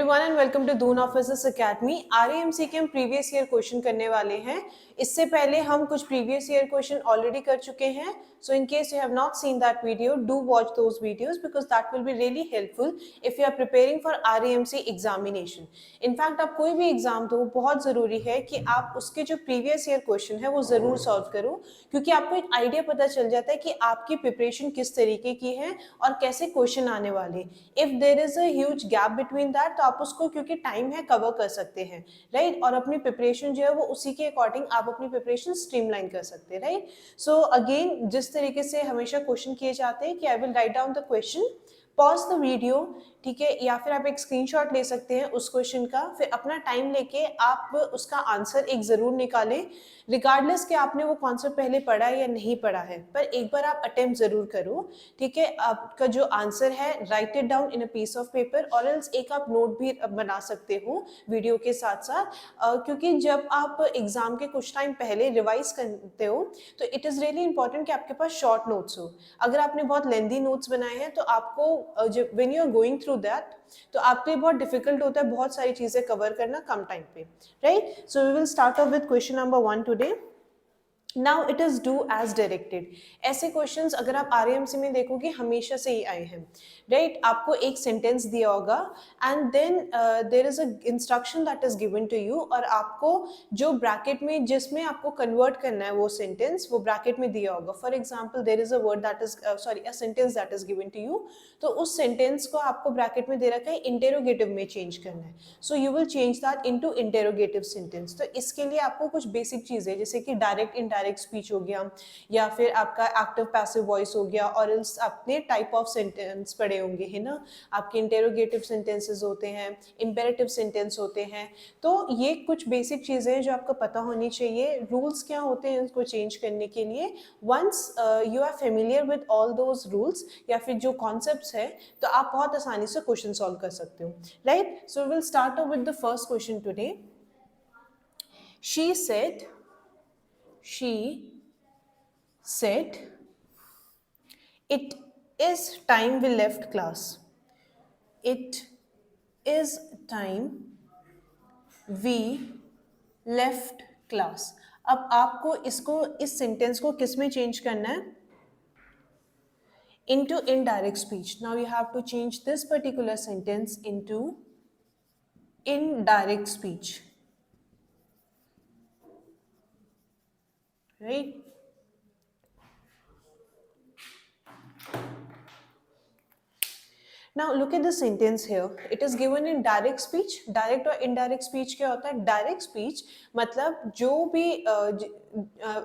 Everyone and welcome to Doon Officers Academy. RAMC के हम previous year question करने वाले हैं। इससे पहले हम कुछ प्रीवियस ईयर क्वेश्चन ऑलरेडी कर चुके हैं। So in case you have not seen that video, do watch those videos because that will be really helpful if you are preparing for RAMC examination. In fact आप कोई भी exam दो, बहुत जरूरी है कि आप उसके जो प्रीवियस ईयर क्वेश्चन है वो जरूर सॉल्व करो, क्योंकि आपको एक आइडिया पता चल जाता है कि आपकी प्रिपरेशन किस तरीके की है और कैसे क्वेश्चन आने वाले। If there is a huge gap between that तो आप उसको, क्योंकि टाइम है, कवर कर सकते हैं, राइट। और अपनी प्रिपरेशन जो है वो उसी के अकॉर्डिंग आप अपनी प्रिपरेशन स्ट्रीमलाइन कर सकते हैं, राइट। सो अगेन, जिस तरीके से हमेशा क्वेश्चन किए जाते हैं कि I will write down the question, pause the video, ठीक है, या फिर आप एक स्क्रीनशॉट ले सकते हैं उस क्वेश्चन का, फिर अपना टाइम लेके आप उसका आंसर एक जरूर निकालें, रिगार्डलेस कि आपने वो कॉन्सेप्ट पहले पढ़ा है या नहीं पढ़ा है, पर एक बार आप अटेम्प्ट जरूर करो, ठीक है। आपका जो आंसर है write it down in a piece of paper, और एल्स एक आप नोट भी बना सकते हो वीडियो के साथ साथ, क्योंकि जब आप एग्जाम के कुछ टाइम पहले रिवाइज करते हो तो इट इज़ रियली इंपॉर्टेंट कि आपके पास शॉर्ट नोट्स हो। अगर आपने बहुत लेंदी नोट्स बनाए हैं तो आपको जब when you are going through that तो आपके लिए बहुत डिफिकल्ट होता है बहुत सारी चीजें कवर करना कम टाइम पे, right. So we will start off with question number 1 today. Now it is do as directed. ऐसे क्वेश्चंस अगर आप आरएएमसी में देखोगे हमेशा से ही आए हैं, राइट। आपको एक सेंटेंस दिया होगा and then there is a instruction that is given to you, और आपको जो ब्रैकेट में जिसमें आपको कन्वर्ट करना है वो सेंटेंस वो ब्रैकेट में दिया होगा। For example, there is a word that is sorry a sentence that is given to you, तो उस सेंटेंस को आपको ब्रैकेट में दे रखा है इंटेरोगेटिव में चेंज करना है। So you will change that into interrogative sentence. तो इसके लिए आपको कुछ बेसिक चीजें जैसे कि डायरेक्ट इनडायरेक्ट स्पीच हो गया, या फिर आपका एक्टिव पैसिव वॉइस हो गया, और इल्स आपने टाइप ऑफ सेंटेंस पढ़े होंगे, है ना। आपके इंटेरोगेटिव सेंटेंसेस होते हैं, इंपेरेटिव सेंटेंस होते हैं। तो ये कुछ बेसिक चीजें हैं जो आपको पता होनी चाहिए। रूल्स क्या होते हैं उसको चेंज करने के लिए। Once you are familiar with all those rules या फिर जो कॉन्सेप्ट्स है, तो आप बहुत आसानी से क्वेश्चन सॉल्व कर सकते हो, right. So we will start with the first question today. She said, it is time we left class. It is time we left class. अब आपको इसको, इस सेंटेंस को किस में चेंज करना है? Into indirect speech. Now you have to change this particular sentence into indirect speech, right? Now look at the sentence here. It is given in direct speech. Direct और indirect speech क्या होता है? Direct speech मतलब जो भी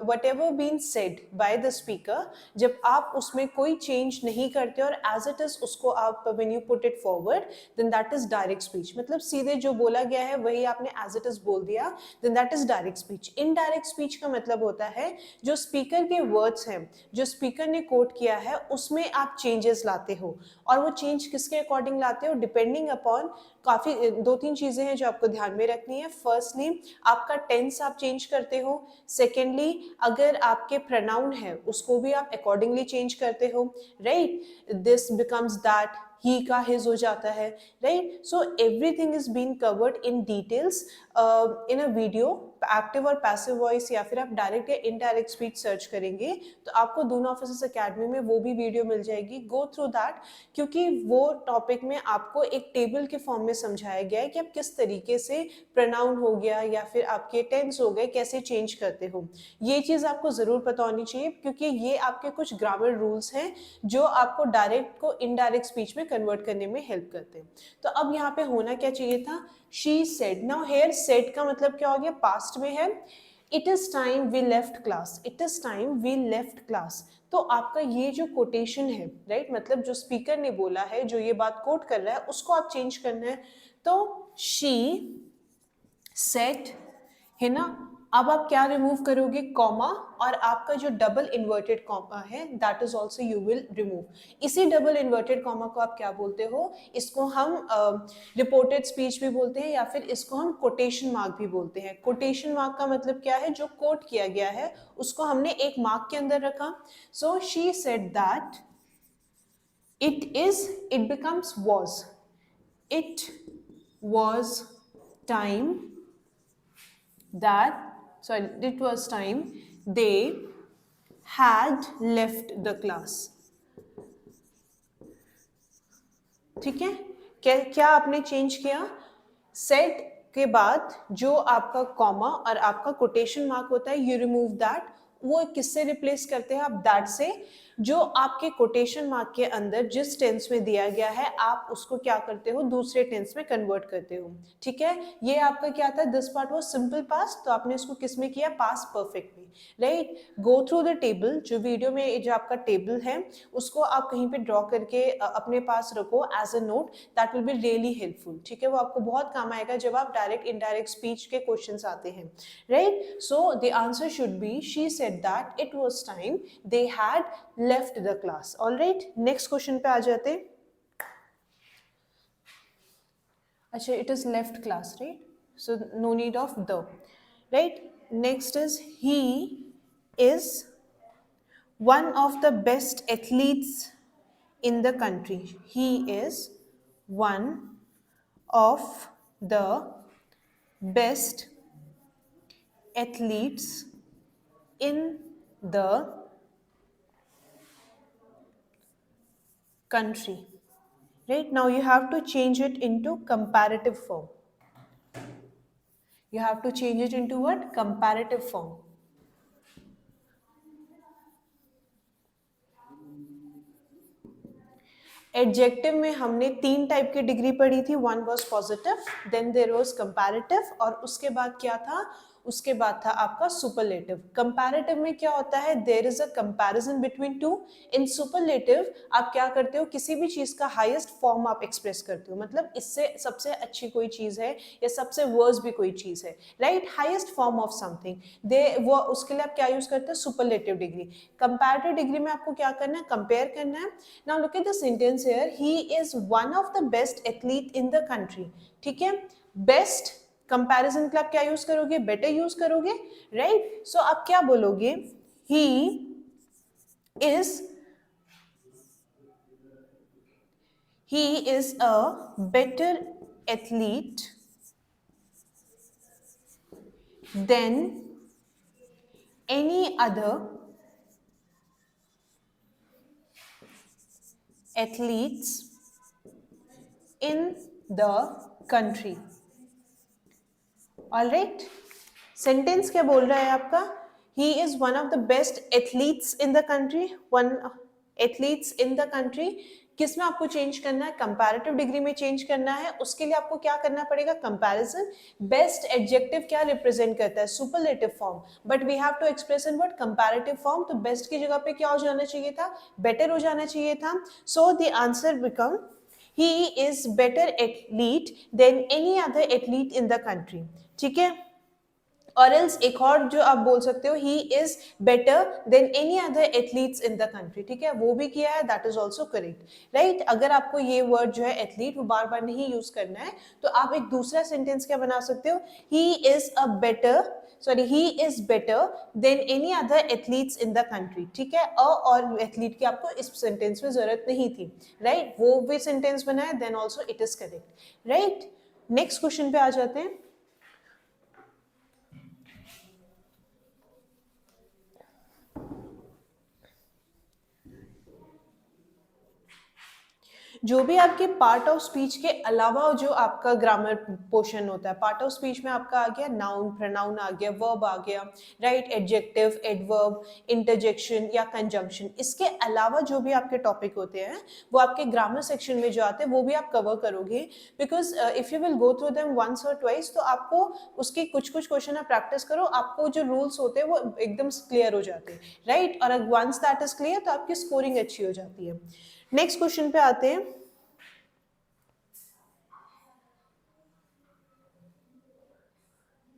whatever been said by the speaker, जब आप उसमें कोई change नहीं करते और as it is उसको आप when you put it forward, then that is direct speech. मतलब सीधे जो बोला गया है वही आपने as it is बोल दिया, then that is direct speech. Indirect speech का मतलब होता है जो speaker के words हैं, जो speaker ने quote किया है उसमें आप changes लाते हो, और वो change किसके अकॉर्डिंग लाते हो? डिपेंडिंग अपॉन काफी 2-3 चीजें हैं जो आपको ध्यान में रखनी है। फर्स्टली आपका टेंस आप चेंज करते हो। सेकेंडली अगर आपके प्रोनाउन है उसको भी आप अकॉर्डिंगली चेंज करते हो, right. This becomes that, he का हिज हो जाता है, right. So everything is been covered in details in a video. Active और पैसिव वॉइस या फिर आप डायरेक्ट या इनडायरेक्ट स्पीच सर्च करेंगे तो आपको दून ऑफिसर्स एकेडमी में वो भी वीडियो मिल जाएगी। गो थ्रू दैट, क्योंकि वो टॉपिक में आपको एक टेबल के फॉर्म में समझाया गया है कि आप किस तरीके से प्रोनाउन हो गया या फिर आपके टेंस हो गए कैसे चेंज करते हो। ये चीज़ आपको ज़रूर पता होनी चाहिए, क्योंकि ये आपके कुछ ग्रामर रूल्स हैं जो आपको डायरेक्ट को इनडायरेक्ट स्पीच में कन्वर्ट करने में हेल्प करते हैं। तो अब यहाँ पे होना क्या चाहिए था? She said. Now here said का मतलब क्या हो गया? पास्ट में है। It is time we left class. It is time we left class. तो आपका ये जो कोटेशन है, राइट, मतलब जो स्पीकर ने बोला है, जो ये बात कोट कर रहा है, उसको आप चेंज करना है। तो she said, है ना। अब आप क्या रिमूव करोगे? कॉमा, और आपका जो डबल इन्वर्टेड कॉमा है that is also you will remove. इसी डबल इन्वर्टेड कॉमा को आप क्या बोलते हो? इसको हम रिपोर्टेड स्पीच भी बोलते हैं, या फिर इसको हम कोटेशन मार्क भी बोलते हैं। कोटेशन मार्क का मतलब क्या है? जो कोट किया गया है उसको हमने एक मार्क के अंदर रखा। So she said that it is, it becomes was, it was time that, sorry, it was time they had left the class. ठीक है, क्या क्या आपने चेंज किया? सेट के बाद जो आपका कॉमा और आपका कोटेशन मार्क होता है, यू रिमूव दैट. वो किससे रिप्लेस करते हैं आप? दैट से. जो आपके कोटेशन मार्क के अंदर जिस टेंस में दिया गया है, आप उसको क्या करते हो? दूसरे टेंस में कन्वर्ट करते हो. ठीक है, ये आपका क्या था? This part was simple past, तो आपने इसको किस में किया? पास्ट परफेक्ट में. Right, go through the table. जो वीडियो में जो आपका टेबल है उसको आप कहीं पे ड्रॉ करके अपने पास रखो as a note. That will be really helpful. ठीक है, वो आपको बहुत काम आएगा जब आप डायरेक्ट इनडायरेक्ट स्पीच के क्वेश्चंस आते हैं. Right, so the answer should be she said that it was time they had left the class. Alright, next question पे आ जाते. अच्छा, it is left class, right? So no need of the. Right, next is he is one of the best athletes in the country. He is one of the best athletes in the country. Right, now you have to change it into comparative form. You have to change it into what? Comparative form. Adjective में हमने 3 type की degree पढ़ी थी. One was positive, then there was comparative, और उसके बाद क्या था? उसके बाद था आपका सुपरलेटिव. कंपैरेटिव में क्या होता है? There is a comparison between two. In superlative आप क्या करते हो? किसी भी चीज का हाईएस्ट फॉर्म आप एक्सप्रेस करते हो. मतलब इससे सबसे अच्छी कोई चीज है या सबसे वर्स भी कोई चीज है. Right, highest form of something. दे वो उसके लिए आप क्या यूज करते हो? Superlative degree. कंपैरेटिव डिग्री में आपको क्या करना है? कंपेयर करना है. Now look at the sentence here, he is one of the best athlete in the country. ठीक है, बेस्ट कंपैरिजन के लिए आप क्या यूज करोगे? बेटर यूज करोगे. राइट, सो आप क्या बोलोगे? He is a better athlete than any other athletes in the country. All right, sentence क्या बोल रहा है आपका? he is one of the best athletes in the country. one athletes in the country. किस में आपको चेंज करना है? कंपैरेटिव डिग्री में चेंज करना है. उसके लिए आपको क्या करना पड़ेगा? कंपैरिजन. बेस्ट एडजेक्टिव क्या रिप्रेजेंट करता है? Superlative form. But we have to express in what? Comparative form. तो बेस्ट की जगह पे क्या हो जाना चाहिए था? बेटर हो जाना चाहिए था. सो the answer become he is better athlete than any other athlete in the country. ठीक है, और एल्स एक और जो आप बोल सकते हो, he is better than any other athletes in the country. ठीक है, वो भी किया है, that is also correct. Right, अगर आपको ये वर्ड जो है एथलीट वो बार बार नहीं यूज करना है, तो आप एक दूसरा सेंटेंस क्या बना सकते हो? ही is a better, sorry, he is better than any other athletes in the country. ठीक है, अ और एथलीट की आपको इस सेंटेंस में जरूरत नहीं थी. राइट, वो भी सेंटेंस बनाया, then also it is correct. Right, next question पे आ जाते हैं. जो भी आपके पार्ट ऑफ स्पीच के अलावा जो आपका ग्रामर पोर्शन होता है, पार्ट ऑफ स्पीच में आपका आ गया नाउन, प्रोनाउन आ गया, वर्ब आ गया. राइट, एडजेक्टिव, एडवर्ब, इंटरजेक्शन या कंजंक्शन. इसके अलावा जो भी आपके टॉपिक होते हैं वो आपके ग्रामर सेक्शन में जो आते हैं वो भी आप कवर करोगे. Because if you will go through them once और ट्वाइस, तो आपको उसके कुछ कुछ क्वेश्चन आप प्रैक्टिस करो, आपको जो रूल्स होते हैं वो एकदम क्लियर हो जाते हैं. राइट, और वंस दैट इज क्लियर तो आपकी स्कोरिंग अच्छी हो जाती है. नेक्स्ट क्वेश्चन पे आते हैं.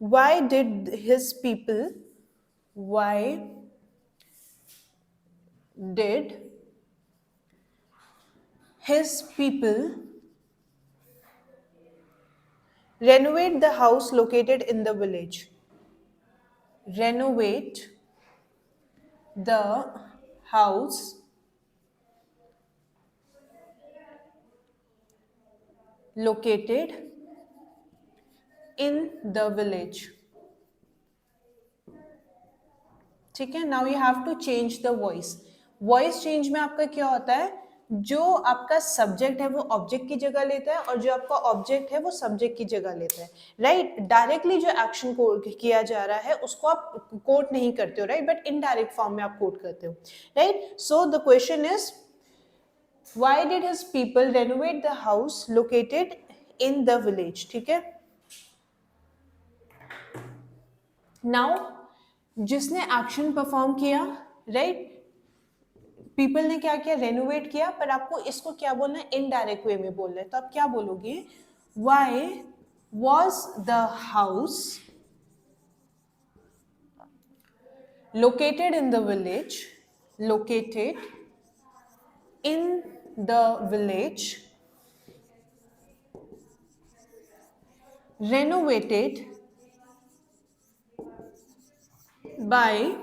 why did his people renovate the house located in the village? Renovate the house located in the village. ठीक है, now you have to change the voice. Voice change में आपका क्या होता है, जो आपका सब्जेक्ट है वो ऑब्जेक्ट की जगह लेता है और जो आपका ऑब्जेक्ट है वो सब्जेक्ट की जगह लेता है, राइट. डायरेक्टली जो एक्शन किया जा रहा है उसको आप कोट नहीं करते हो, राइट, बट इनडायरेक्ट फॉर्म में आप कोट करते हो, right. So the question is, why did his people renovate the house located in the village? ठीक है. नाउ जिसने एक्शन परफॉर्म किया, राइट, पीपल ने क्या किया, रेनोवेट किया, पर आपको इसको क्या बोलना है, इनडायरेक्ट वे में बोलना है. तो आप क्या बोलोगे, why was the house located in the village, located in the village, renovated by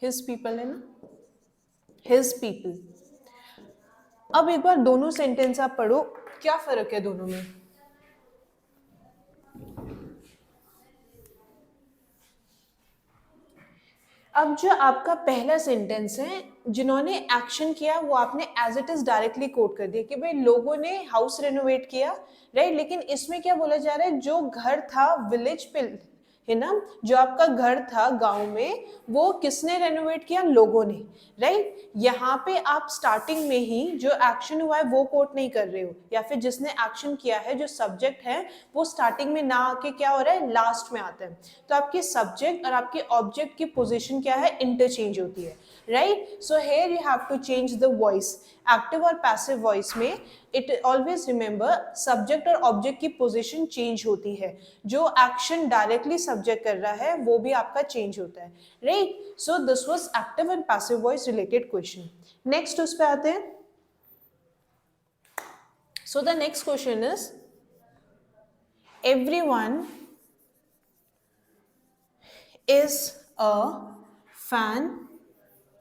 his people, है ना, his people. अब एक बार दोनों सेंटेंस आप पढ़ो, क्या फर्क है दोनों में. अब जो आपका पहला सेंटेंस है, जिन्होंने एक्शन किया वो आपने as it is directly quote कर दिया कि भाई लोगों ने हाउस रेनोवेट किया, राइट. लेकिन इसमें क्या बोला जा रहा है, जो घर था विलेज पे, है ना, जो आपका घर था गांव में, वो किसने रेनोवेट किया, लोगों ने, राइट. यहाँ पे आप स्टार्टिंग में ही जो एक्शन हुआ है वो कोट नहीं कर रहे हो, या फिर जिसने एक्शन किया है, जो सब्जेक्ट है, वो स्टार्टिंग में ना आके क्या हो रहा है, लास्ट में आता है. तो आपके सब्जेक्ट और आपके ऑब्जेक्ट की पोजीशन क्या है, इंटरचेंज होती है, right. So here you have to change the voice. Active और पैसिव वॉइस में इट ऑलवेज रिमेंबर, सब्जेक्ट और ऑब्जेक्ट की पोजीशन चेंज होती है. जो एक्शन डायरेक्टली सब्जेक्ट कर रहा है वो भी आपका चेंज होता है, right. So this was active and passive voice related question. Next उस पे आते हैं. So the next question is, everyone is a fan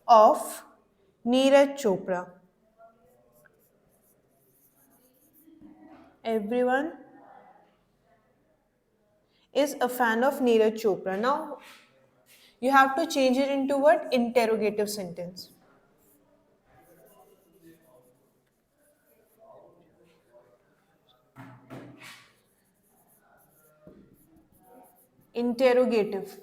of Neeraj Chopra. Everyone is a fan of Neeraj Chopra. Now you have to change it into what? Interrogative sentence. Interrogative.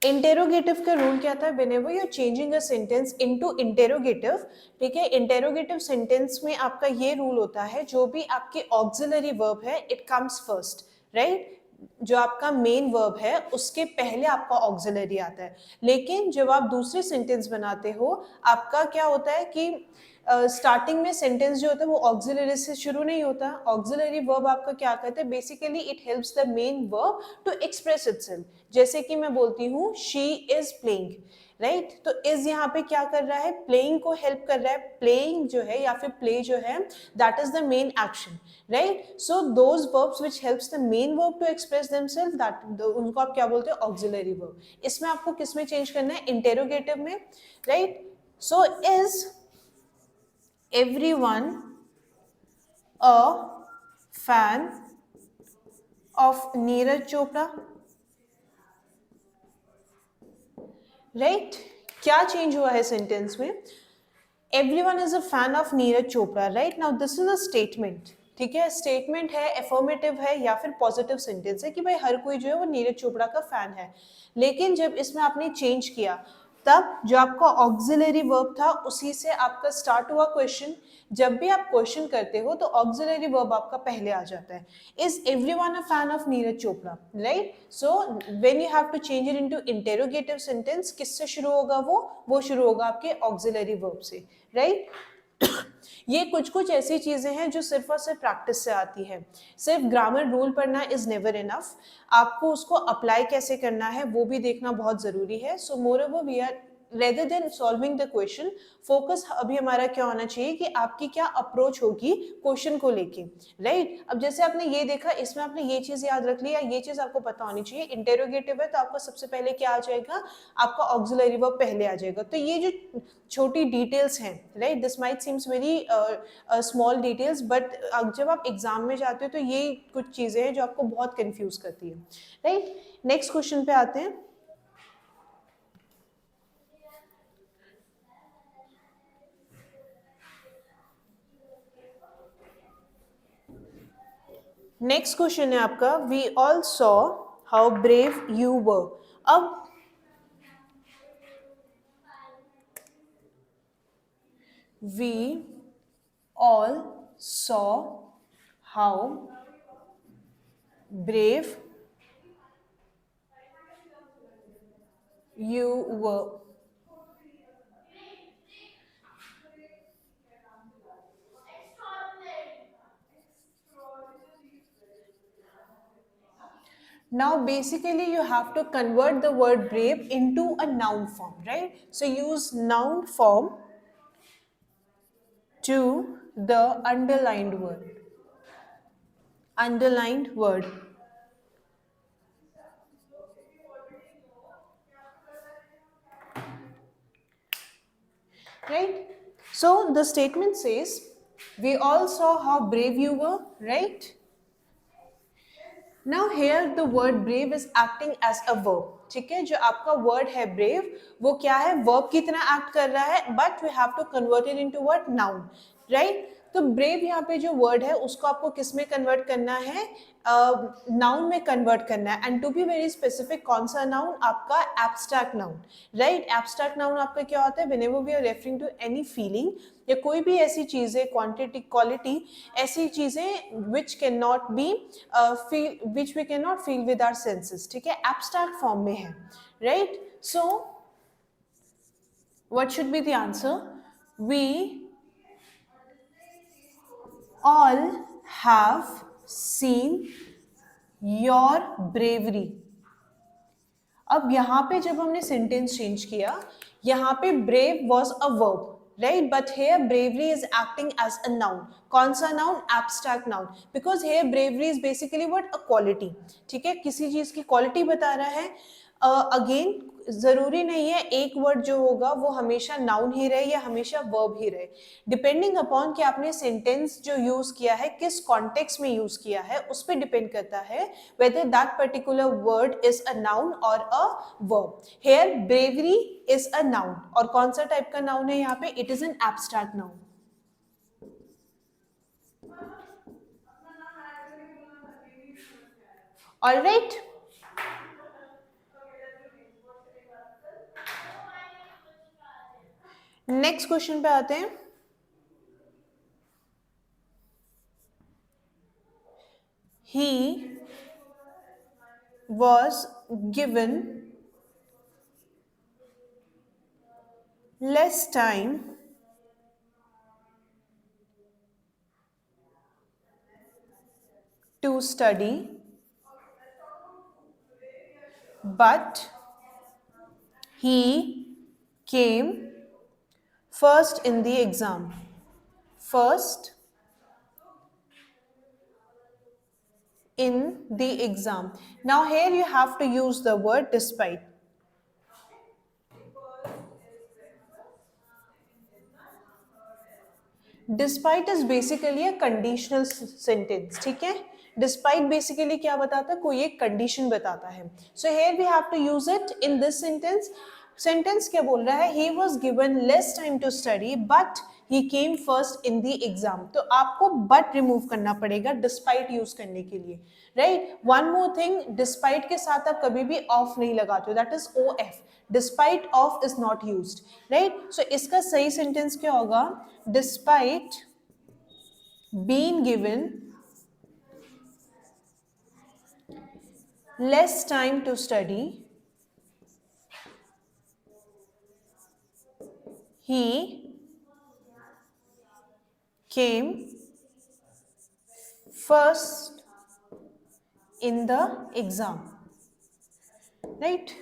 Interrogative का rule क्या था, whenever you are changing a sentence into interrogative, ठीक है, interrogative sentence में आपका ये rule होता है, जो भी आपके ऑक्सिलरी वर्ब है इट कम्स फर्स्ट, राइट. जो आपका मेन वर्ब है उसके पहले आपका ऑक्सिलरी आता है. लेकिन जब आप दूसरे सेंटेंस बनाते हो, आपका क्या होता है कि स्टार्टिंग में सेंटेंस जो होता है वो ऑक्सिलरी से शुरू नहीं होता. ऑक्सिलरी वर्ब आपका क्या करता है, basically it helps the main verb to express itself. जैसे कि मैं बोलती हूँ शी इज प्लेइंग, राइट. तो इज यहाँ पे क्या कर रहा है, प्लेइंग को हेल्प कर रहा है. प्लेइंग जो है या फिर प्ले जो है, that is the main action, right. So those verbs which helps the main verb to express themselves, that उनको आप क्या बोलते हैं, ऑक्सिलरी वर्ब. इसमें आपको किस में चेंज करना है, इंटेरोगेटिव में, right. So is everyone a fan of Neeraj Chopra, right. क्या चेंज हुआ है सेंटेंस में, everyone is a fan of Neeraj Chopra, right. now this is a statement, ठीक है, स्टेटमेंट है, एफर्मेटिव है या फिर पॉजिटिव सेंटेंस है कि भाई हर कोई जो है वो नीरज चोपड़ा का फैन है. लेकिन जब इसमें आपने चेंज किया, तब जो आपका ऑक्सिलरी वर्ब था उसी से आपका स्टार्ट हुआ क्वेश्चन. जब भी आप क्वेश्चन करते हो तो ऑक्सिलरी वर्ब आपका पहले आ जाता है. Is everyone a fan of Neeraj Chopra, right. So when you have to change it into interrogative sentence, किससे शुरू होगा, वो शुरू होगा आपके ऑक्सिलरी वर्ब से, राइट. ये कुछ ऐसी चीजें हैं जो सिर्फ और सिर्फ प्रैक्टिस से आती है. सिर्फ ग्रामर रूल पढ़ना इज नेवर इनफ, आपको उसको अप्लाई कैसे करना है वो भी देखना बहुत जरूरी है. So more over we are rather than solving the question, focus अभी हमारा क्या होना चाहिए कि आपकी क्या अप्रोच होगी क्वेश्चन को लेके, राइट। अब जैसे आपने ये देखा, इसमें आपने ये चीज याद रख ली या ये चीज आपको पता होनी चाहिए, इंटेरोगेटिव है तो आपको सबसे पहले क्या आ जाएगा, आपका ऑक्सिलरी वर्ब पहले आ जाएगा। तो ये जो छोटी डिटेल्स हैं, right, this might seems very small details, but जब आप एग्जाम में जाते हो तो ये कुछ चीजें हैं जो आपको बहुत कंफ्यूज करती है, राइट। नेक्स्ट क्वेश्चन पे आते हैं। नेक्स्ट क्वेश्चन है आपका, we all saw how brave you were. अब we all saw how brave you were. Now basically you have to convert the word brave into a noun form, right? So use noun form to the underlined word. Underlined word. Right? So the statement says, we all saw how brave you were, right? Now here the word brave is acting as a verb. ठीक है, जो आपका word है brave, वो क्या है, verb की तरह एक्ट कर रहा है, but we have to convert it into what, noun, right. तो ब्रेव यहाँ पे जो वर्ड है उसको आपको किस में कन्वर्ट करना है, नाउन में कन्वर्ट करना है। And to be very specific, कौन सा नाउन, आपका abstract noun, right. Abstract noun आपका क्या होता है, whenever we are referring to any feeling या कोई भी ऐसी चीजें, क्वांटिटी, क्वालिटी, ऐसी चीजें which can not be feel, which we can not feel with our senses, ठीक है, एब्स्ट्रैक्ट फॉर्म में है, right. So what should be the answer, we all have seen your bravery। अब यहाँ पे जब हमने सेंटेंस चेंज किया, यहाँ पे brave was a verb, right, but here bravery is acting as a noun। कौन सा noun, abstract noun, because here bravery is basically what, a quality, ठीक है, किसी चीज की क्वालिटी बता रहा है। अगेन जरूरी नहीं है एक वर्ड जो होगा वो हमेशा नाउन ही रहे या हमेशा वर्ब ही रहे, डिपेंडिंग अपॉन कि आपने सेंटेंस जो यूज किया है किस कॉन्टेक्स्ट में यूज किया है उस पर डिपेंड करता है whether that particular word is a noun or a verb। here bravery is a noun, और कौन सा टाइप का नाउन है यहाँ पे, it is an abstract noun। all right, next question पे आते हैं। He was given less time to study, but he came first in the exam। first in the exam। now here you have to use the word despite। Despite is basically a conditional sentence, ठीक है। Despite basically क्या बताता है, कोई एक condition बताता है। So here we have to use it in this sentence. Sentence क्या बोल रहा है, he was given less time to study but he came first in the exam. तो आपको बट रिमूव करना पड़ेगा डिस्पाइट यूज करने के लिए, right. One more thing, despite के साथ आप कभी भी ऑफ नहीं लगाते हो, that is O F, despite of is not used, right. So इसका सही सेंटेंस क्या होगा, despite being given less time to study, he came first in the exam, right।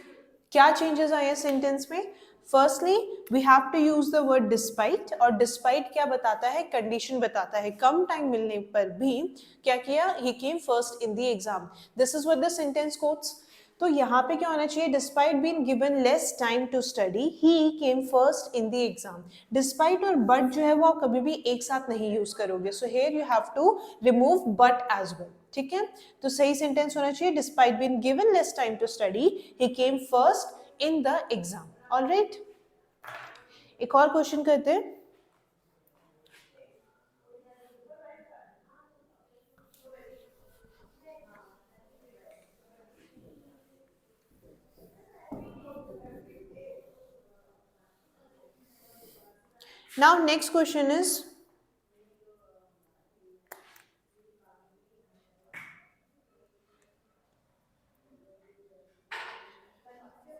क्या चेंजेस आए हैं सेंटेंस में, firstly we have to use the word despite, और despite क्या बताता है, कंडीशन बताता है, कम टाइम मिलने पर भी क्या किया, he came first in the exam. This is what the sentence quotes. तो यहाँ पे क्या होना चाहिए, despite being given less time to study he came first in the exam. Despite और बट जो है वो आप कभी भी एक साथ नहीं यूज करोगे, so here you have to remove but as well, ठीक है। तो सही सेंटेंस होना चाहिए, despite being given less time to study he came first in the exam. Alright, एक और क्वेश्चन करते हैं। Now next question is,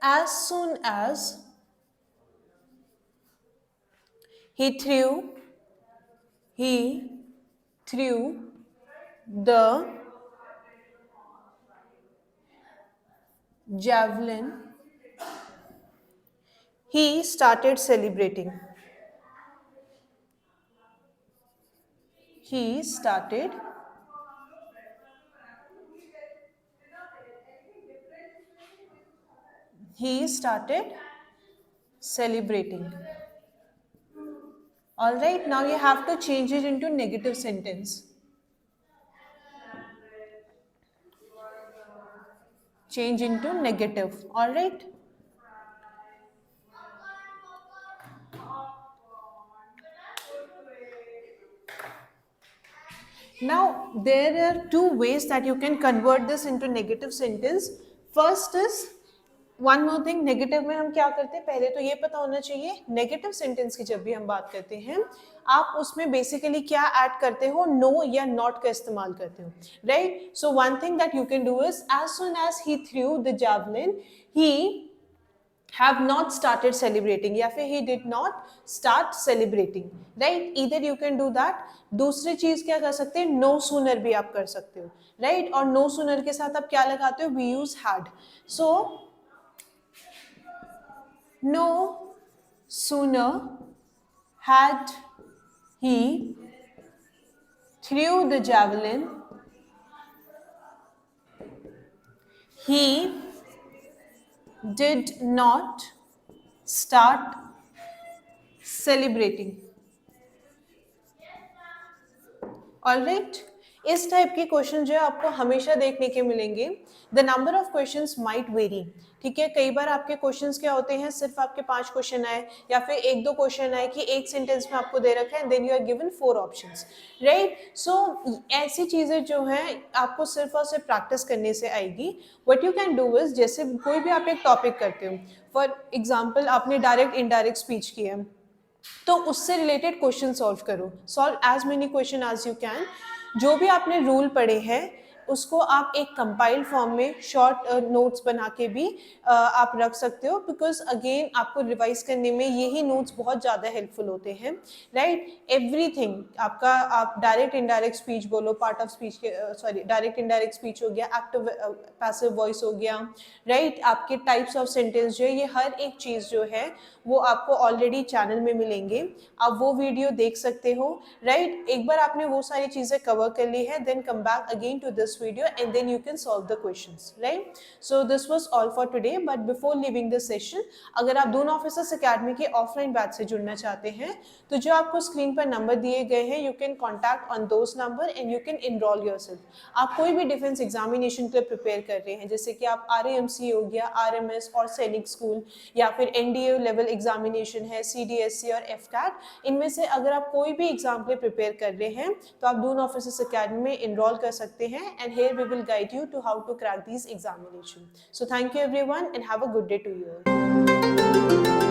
as soon as he threw the javelin, he started celebrating. He started celebrating. All right, now you have to change it into negative sentence. Change into negative. All right. Now there are two ways that you can convert this into negative sentence. First is, one more thing, negative में हम क्या करते हैं, पहले तो ये पता होना चाहिए नेगेटिव सेंटेंस की जब भी हम बात करते हैं आप उसमें बेसिकली क्या ऐड करते हो, नो या नॉट का इस्तेमाल करते हो, right. So one thing that you can do is, as soon as he threw the javelin he have not started celebrating, या फिर he did not start celebrating, right? Either you can do that. दूसरी चीज क्या कर सकते हैं, no sooner भी आप कर सकते हो, right? और no sooner के साथ आप क्या लगाते हो, we use had. So no sooner had he threw the javelin, he did not start celebrating. All right, इस टाइप के क्वेश्चन जो है आपको हमेशा देखने के मिलेंगे. The number of questions might very. ठीक है, कई बार आपके क्वेश्चंस क्या होते हैं, सिर्फ आपके 5 क्वेश्चन आए या फिर 1-2 क्वेश्चन आए कि एक सेंटेंस में आपको दे रखा है, then you are given 4 options, right. So ऐसी चीजें जो हैं आपको सिर्फ और सिर्फ प्रैक्टिस करने से आएगी. What you can do is, जैसे कोई भी आप एक टॉपिक करते हो, फॉर एग्जाम्पल आपने डायरेक्ट इनडायरेक्ट स्पीच की है, तो उससे रिलेटेड क्वेश्चन सॉल्व करो. Solve as many question as you can. जो भी आपने रूल पढ़े हैं उसको आप एक कंपाइल्ड फॉर्म में शॉर्ट नोट्स बना के भी आप रख सकते हो, बिकॉज अगेन आपको रिवाइज करने में यही नोट्स बहुत ज़्यादा हेल्पफुल होते हैं, राइट. एवरीथिंग आपका, आप डायरेक्ट इनडायरेक्ट स्पीच बोलो, पार्ट ऑफ स्पीच के, सॉरी डायरेक्ट इनडायरेक्ट स्पीच हो गया, एक्टिव पैसिव वॉइस हो गया, राइट. आपके टाइप्स ऑफ सेंटेंस जो है, ये हर एक चीज़ जो है वो आपको ऑलरेडी चैनल में मिलेंगे, आप वो वीडियो देख सकते हो, राइट. एक बार आपने वो सारी चीज़ें कवर कर ली है, then come back again to this video and then you can solve the questions, right. So this was all for today, but before leaving this session, अगर आप दून ऑफिसर्स अकेडमी के ऑफलाइन बैच से जुड़ना चाहते हैं तो जो आपको स्क्रीन पर नंबर दिए गए हैं, you can contact on those number and you can enroll yourself. आप कोई भी डिफेंस एग्जामिनेशन के लिए प्रिपेयर कर रहे हैं, जैसे कि आप RAMC हो गया, RMS और सैनिक स्कूल, या फिर NDA लेवल एग्जामिनेशन है, CDSC और FCAT, इनमें से अगर आप कोई भी एग्जाम के लिए प्रिपेयर कर रहे हैं तो आप दून ऑफिसर्स अकेडमी में एनरोल कर सकते हैं, and here we will guide you to how to crack these examinations. So thank you everyone and have a good day to you all.